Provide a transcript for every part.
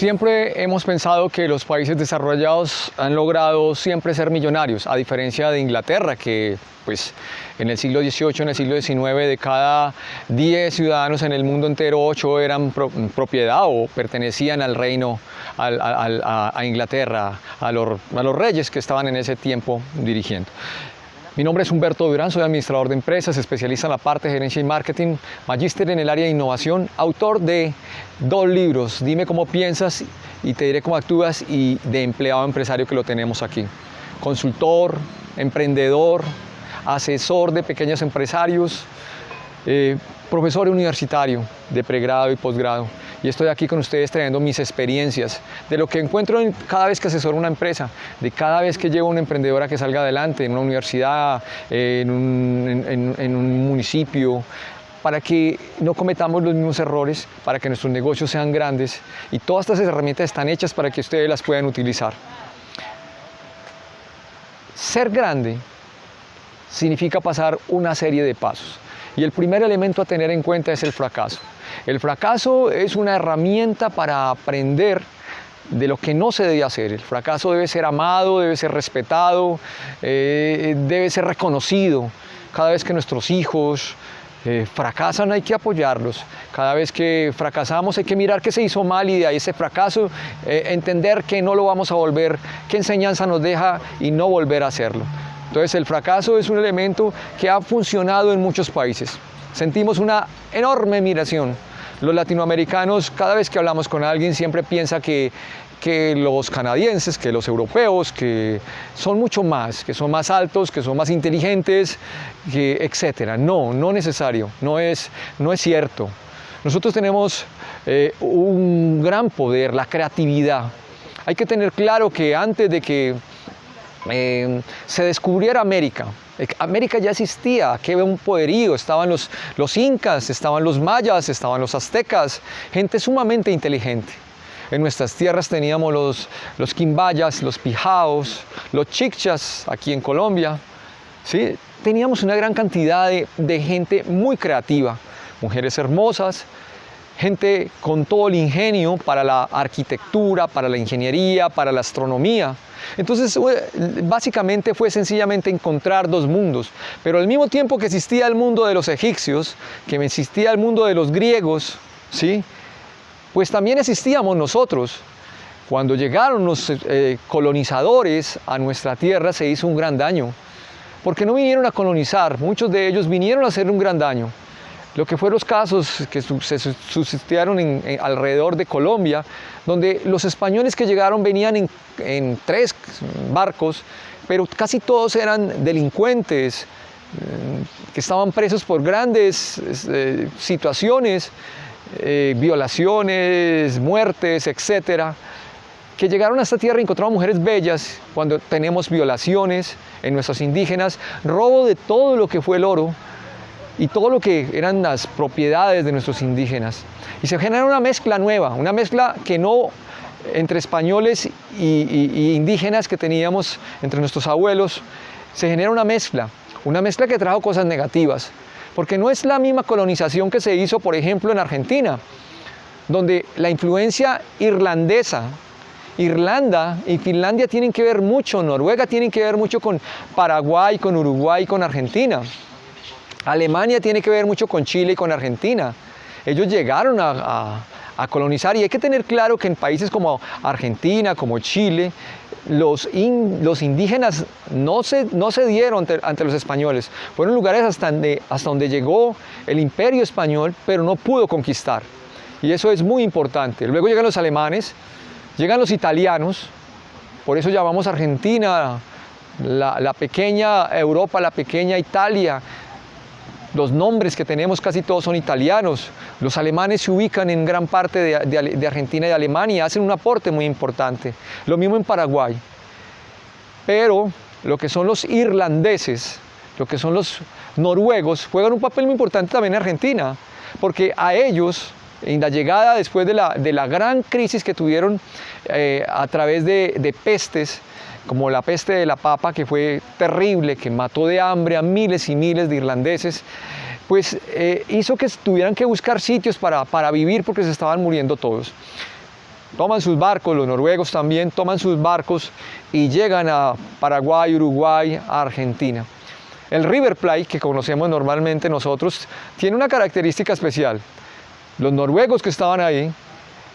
Siempre hemos pensado que los países desarrollados han logrado siempre ser millonarios, a diferencia de Inglaterra, que pues, en el siglo XVIII, en el siglo XIX, de cada 10 ciudadanos en el mundo entero, 8 eran propiedad o pertenecían al reino, a Inglaterra, a los reyes que estaban en ese tiempo dirigiendo. Mi nombre es Humberto Durán, soy administrador de empresas, especialista en la parte de gerencia y marketing, magíster en el área de innovación, autor de 2 libros, Dime cómo piensas y te diré cómo actúas, y de empleado empresario, que lo tenemos aquí. Consultor, emprendedor, asesor de pequeños empresarios, profesor universitario de pregrado y posgrado. Y estoy aquí con ustedes trayendo mis experiencias de lo que encuentro cada vez que asesoro una empresa, de cada vez que llevo a una emprendedora que salga adelante en una universidad, en un municipio, para que no cometamos los mismos errores, para que nuestros negocios sean grandes. Y todas estas herramientas están hechas para que ustedes las puedan utilizar. Ser grande significa pasar una serie de pasos. Y el primer elemento a tener en cuenta es el fracaso. El fracaso es una herramienta para aprender de lo que no se debe hacer. El fracaso debe ser amado, debe ser respetado, debe ser reconocido. Cada vez que nuestros hijos fracasan, hay que apoyarlos. Cada vez que fracasamos hay que mirar qué se hizo mal y de ahí ese fracaso entender que no lo vamos a volver, qué enseñanza nos deja y no volver a hacerlo. Entonces el fracaso es un elemento que ha funcionado en muchos países. Sentimos una enorme admiración. Los latinoamericanos, cada vez que hablamos con alguien, siempre piensa que los canadienses, que los europeos, que son mucho más, que son más altos, que son más inteligentes, etc. No, no necesario, no es cierto. Nosotros tenemos un gran poder, la creatividad. Hay que tener claro que antes de que se descubriera América ya existía, que había un poderío, estaban los incas, estaban los mayas, estaban los aztecas, gente sumamente inteligente. En nuestras tierras teníamos los quimbayas, los pijaos, los chichas, aquí en Colombia, ¿sí? Teníamos una gran cantidad de gente muy creativa, mujeres hermosas, gente con todo el ingenio para la arquitectura, para la ingeniería, para la astronomía. Entonces, básicamente fue sencillamente encontrar 2 mundos, pero al mismo tiempo que existía el mundo de los egipcios, que existía el mundo de los griegos, ¿sí? Pues también existíamos nosotros. Cuando llegaron los colonizadores a nuestra tierra se hizo un gran daño, porque no vinieron a colonizar, muchos de ellos vinieron a hacer un gran daño. Lo que fueron los casos que se suscitaron alrededor de Colombia, donde los españoles que llegaron venían en 3 barcos, pero casi todos eran delincuentes, que estaban presos por grandes situaciones, violaciones, muertes, etc., que llegaron a esta tierra y encontraron mujeres bellas, cuando tenemos violaciones en nuestros indígenas, robo de todo lo que fue el oro, y todo lo que eran las propiedades de nuestros indígenas. Y se genera una mezcla nueva, una mezcla que no entre españoles y indígenas que teníamos entre nuestros abuelos, se genera una mezcla que trajo cosas negativas, porque no es la misma colonización que se hizo, por ejemplo, en Argentina, donde la influencia irlandesa, Irlanda y Finlandia tienen que ver mucho, Noruega tienen que ver mucho con Paraguay, con Uruguay, con Argentina. Alemania tiene que ver mucho con Chile y con Argentina. Ellos llegaron a colonizar, y hay que tener claro que en países como Argentina, como Chile, los indígenas no se dieron ante los españoles. Fueron lugares hasta donde llegó el imperio español, pero no pudo conquistar. Y eso es muy importante. Luego llegan los alemanes, llegan los italianos, por eso llamamos Argentina la pequeña Europa, la pequeña Italia. Los nombres que tenemos casi todos son italianos. Los alemanes se ubican en gran parte de Argentina y de Alemania y hacen un aporte muy importante. Lo mismo en Paraguay. Pero lo que son los irlandeses, lo que son los noruegos, juegan un papel muy importante también en Argentina, porque a ellos, en la llegada después de la gran crisis que tuvieron a través de pestes, como la peste de la papa, que fue terrible, que mató de hambre a miles y miles de irlandeses, pues hizo que tuvieran que buscar sitios para vivir, porque se estaban muriendo todos. toman sus barcos, los noruegos también toman sus barcos y llegan a Paraguay, Uruguay, a Argentina. El River Plate, que conocemos normalmente nosotros, tiene una característica especial. Los noruegos que estaban ahí,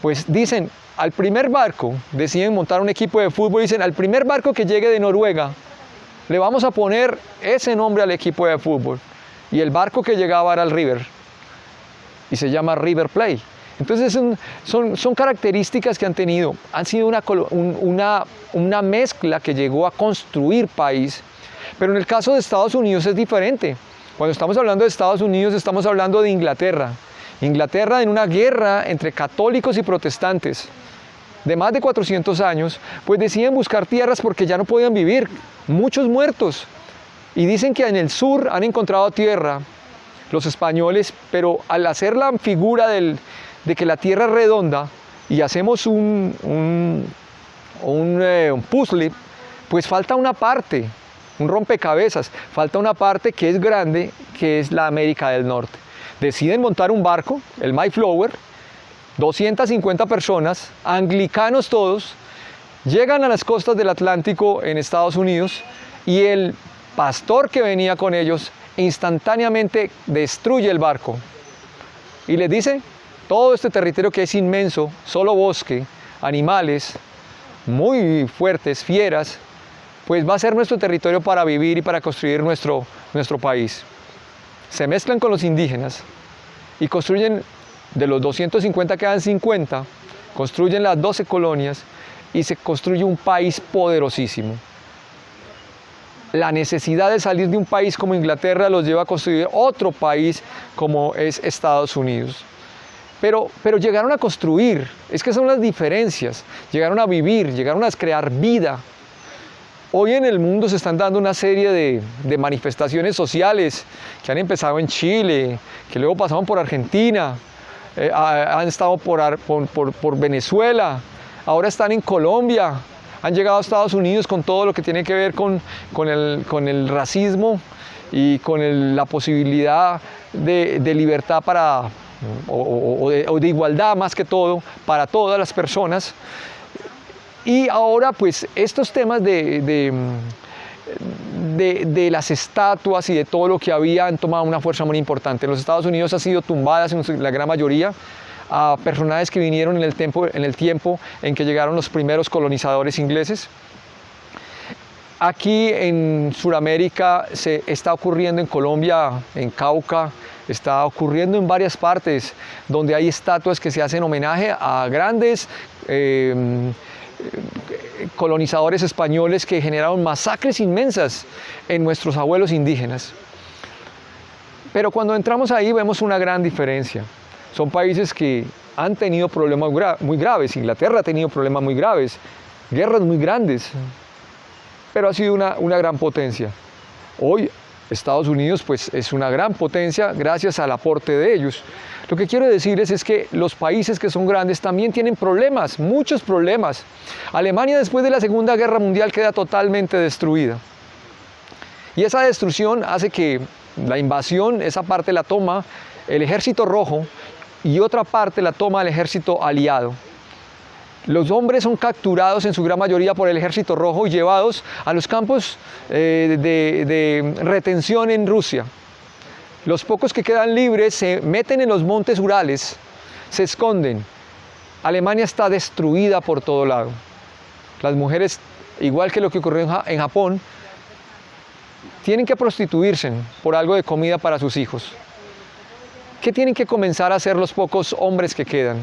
pues dicen, al primer barco, deciden montar un equipo de fútbol, dicen, al primer barco que llegue de Noruega, le vamos a poner ese nombre al equipo de fútbol. Y el barco que llegaba era el River, y se llama River Plate. Entonces son características que han tenido, han sido una mezcla que llegó a construir país, pero en el caso de Estados Unidos es diferente. Cuando estamos hablando de Estados Unidos estamos hablando de Inglaterra. Inglaterra en una guerra entre católicos y protestantes de más de 400 años, pues deciden buscar tierras porque ya no podían vivir, muchos muertos. Y dicen que en el sur han encontrado tierra, los españoles, pero al hacer la figura de que la tierra es redonda y hacemos un puzzle, pues falta una parte, un rompecabezas, falta una parte que es grande, que es la América del Norte. Deciden montar un barco, el Mayflower, 250 personas, anglicanos todos, llegan a las costas del Atlántico en Estados Unidos y el pastor que venía con ellos instantáneamente destruye el barco y les dice, todo este territorio que es inmenso, solo bosque, animales muy fuertes, fieras, pues va a ser nuestro territorio para vivir y para construir nuestro país. Se mezclan con los indígenas y construyen, de los 250 quedan 50, construyen las 12 colonias y se construye un país poderosísimo. La necesidad de salir de un país como Inglaterra los lleva a construir otro país como es Estados Unidos. Pero llegaron a construir, es que son las diferencias, llegaron a vivir, llegaron a crear vida. Hoy en el mundo se están dando una serie de manifestaciones sociales que han empezado en Chile, que luego pasaron por Argentina, han estado por Venezuela, ahora están en Colombia, han llegado a Estados Unidos con todo lo que tiene que ver con el racismo y con la posibilidad de libertad o de igualdad más que todo para todas las personas. Y ahora pues estos temas de las estatuas y de todo lo que había han tomado una fuerza muy importante. En los Estados Unidos han sido tumbadas en la gran mayoría a personajes que vinieron en el tiempo en que llegaron los primeros colonizadores ingleses. Aquí en Sudamérica se está ocurriendo, en Colombia, en Cauca, está ocurriendo en varias partes donde hay estatuas que se hacen homenaje a grandes colonizadores españoles que generaron masacres inmensas en nuestros abuelos indígenas. Pero cuando entramos ahí vemos una gran diferencia. Son países que han tenido problemas muy graves. Inglaterra ha tenido problemas muy graves, guerras muy grandes, pero ha sido una gran potencia. Hoy Estados Unidos pues es una gran potencia gracias al aporte de ellos. Lo que quiero decirles es que los países que son grandes también tienen problemas, muchos problemas. Alemania después de la Segunda Guerra Mundial queda totalmente destruida. Y esa destrucción hace que la invasión, esa parte la toma el Ejército Rojo y otra parte la toma el Ejército Aliado. Los hombres son capturados en su gran mayoría por el Ejército Rojo y llevados a los campos de retención en Rusia. Los pocos que quedan libres se meten en los montes Urales, se esconden. Alemania está destruida por todo lado. Las mujeres, igual que lo que ocurrió en Japón, tienen que prostituirse por algo de comida para sus hijos. ¿Qué tienen que comenzar a hacer los pocos hombres que quedan?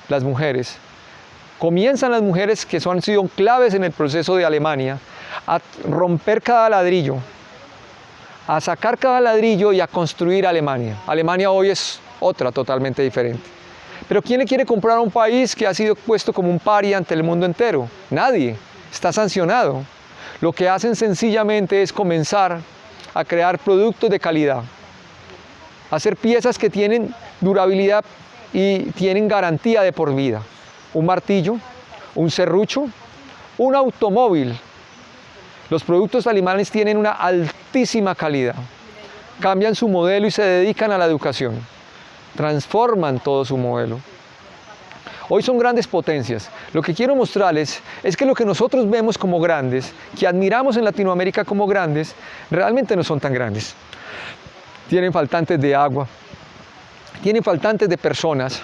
Las mujeres. Comienzan las mujeres que han sido claves en el proceso de Alemania a romper cada ladrillo, a sacar cada ladrillo y a construir Alemania. Alemania hoy es otra totalmente diferente. Pero ¿quién le quiere comprar a un país que ha sido puesto como un paria ante el mundo entero? Nadie. Está sancionado. Lo que hacen sencillamente es comenzar a crear productos de calidad, hacer piezas que tienen durabilidad y tienen garantía de por vida. Un martillo, un serrucho, un automóvil. Los productos alemanes tienen una altísima calidad. Cambian su modelo y se dedican a la educación. Transforman todo su modelo. Hoy son grandes potencias. Lo que quiero mostrarles es que lo que nosotros vemos como grandes, que admiramos en Latinoamérica como grandes, realmente no son tan grandes. Tienen faltantes de agua, tienen faltantes de personas,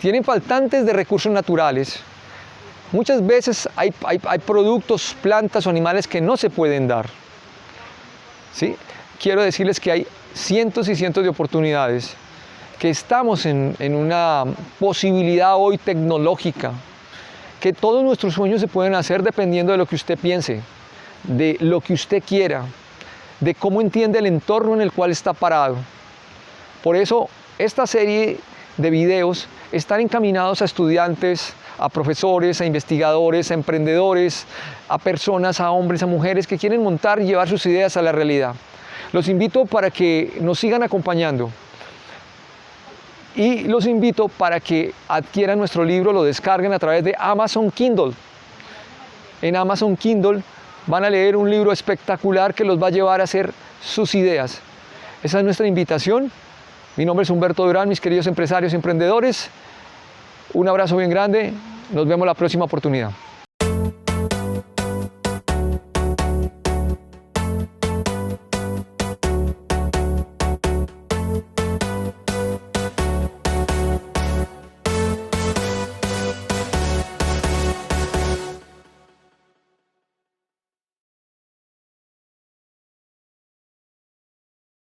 tienen faltantes de recursos naturales. Muchas veces hay productos, plantas o animales que no se pueden dar. ¿Sí? Quiero decirles que hay cientos y cientos de oportunidades, que estamos en una posibilidad hoy tecnológica, que todos nuestros sueños se pueden hacer dependiendo de lo que usted piense, de lo que usted quiera, de cómo entiende el entorno en el cual está parado. Por eso, esta serie de videos están encaminados a estudiantes, a profesores, a investigadores, a emprendedores, a personas, a hombres, a mujeres que quieren montar y llevar sus ideas a la realidad. Los invito para que nos sigan acompañando y los invito para que adquieran nuestro libro, lo descarguen a través de Amazon Kindle. En Amazon Kindle van a leer un libro espectacular que los va a llevar a hacer sus ideas. Esa es nuestra invitación. Mi nombre es Humberto Durán, mis queridos empresarios y emprendedores. Un abrazo bien grande, nos vemos la próxima oportunidad.